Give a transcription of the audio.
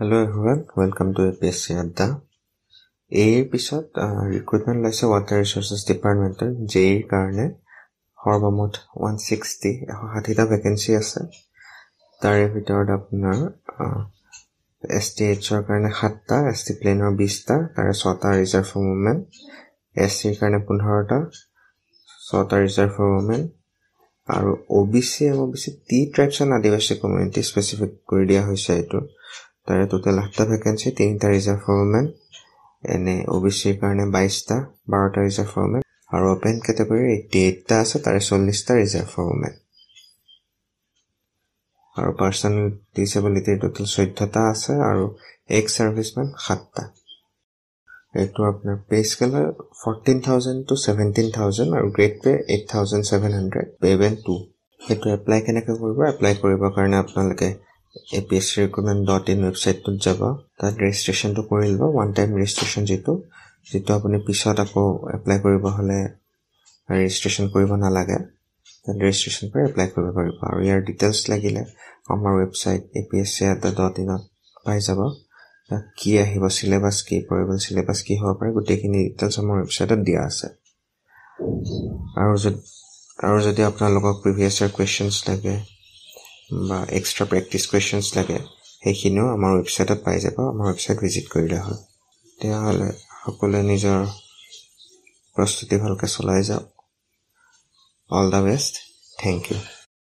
Hello everyone, welcome to APSC Adda. এই পিছত recruitment লৈছে ৱাটাৰ ৰিচোৰ্চেছ ডিপাৰ্টমেণ্টৰ জেইৰ কাৰণে সৰ্বমুঠ 160টা ভেকেঞ্চি আছে। তাৰে ভিতৰত আপোনাৰ STHৰ কাৰণে 7টা, ST প্লেনৰ 20টা, তাৰে 6টা ৰিজাৰ্ভ ফৰ ওমেন, SCৰ কাৰণে 15টা, 6টা ৰিজাৰ্ভ ফৰ ওমেন, আৰু OBC টি ট্ৰাইবছ এণ্ড আদিবাসী কমিউনিটি স্পেচিফিক কৰি দিয়া হৈছে এইটো। তাৰে টোটেল 8টা ভেকেঞ্চি, 3টা ৰিজাৰ্ভ ফৰ ওমেন, এনে OBCৰ কাৰণে 22টা, 12টা ৰিজাৰ্ভ ফৰ ওমেন, আৰু ওপেন কেটেগৰী 88টা আছে, তাৰে 40টা ৰিজাৰ্ভ ফৰ ওমেন। আৰু পাৰ্চনেল ডিচেবিলিটিৰ টোটেল 14টা আছে, আৰু এক্স চাৰ্ভিচমেন 7টা। এইটো আপোনাৰ পে স্কেল 14,000 to 17,000 আৰু গ্ৰেড পে 8,700, পে'বেন 2। সেইটো এপ্লাই কেনেকৈ কৰিব? এপ্লাই কৰিবৰ কাৰণে আপোনালোকে apscrecruitment.in ৱেবছাইটটোত যাব, তাত ৰেজিষ্ট্ৰেশ্যনটো কৰি ল'ব। ওৱান টাইম ৰেজিষ্ট্ৰেশ্যন যিটো আপুনি পিছত আকৌ এপ্লাই কৰিব হ'লে ৰেজিষ্ট্ৰেশ্যন কৰিব নালাগে, তাত ৰেজিষ্ট্ৰেশ্যন কৰি এপ্লাই কৰিব পাৰিব। আৰু ইয়াৰ ডিটেইলছ লাগিলে আমাৰ ৱেবছাইট apsc.in পাই যাব। তাত কি আহিব, চিলেবাছ কি, পঢ়িবল চিলেবাছ কি হ'ব পাৰে, গোটেইখিনি ডিটেইলছ আমাৰ ৱেবছাইটত দিয়া আছে। আৰু যদি আপোনালোকক প্ৰিভিয়াছ ইয়াৰ কুৱেশ্যনছ লাগে বা এক্সট্ৰা প্ৰেক্টিছ কুৱেশ্যনছ লাগে, সেইখিনিও আমাৰ ৱেবছাইটত পাই যাব। আমাৰ ৱেবছাইট ভিজিট কৰিলে হ'ল। তেতিয়াহ'লে সকলোৱে নিজৰ প্ৰস্তুতি ভালকৈ চলাই যাওক। All the best. Thank U.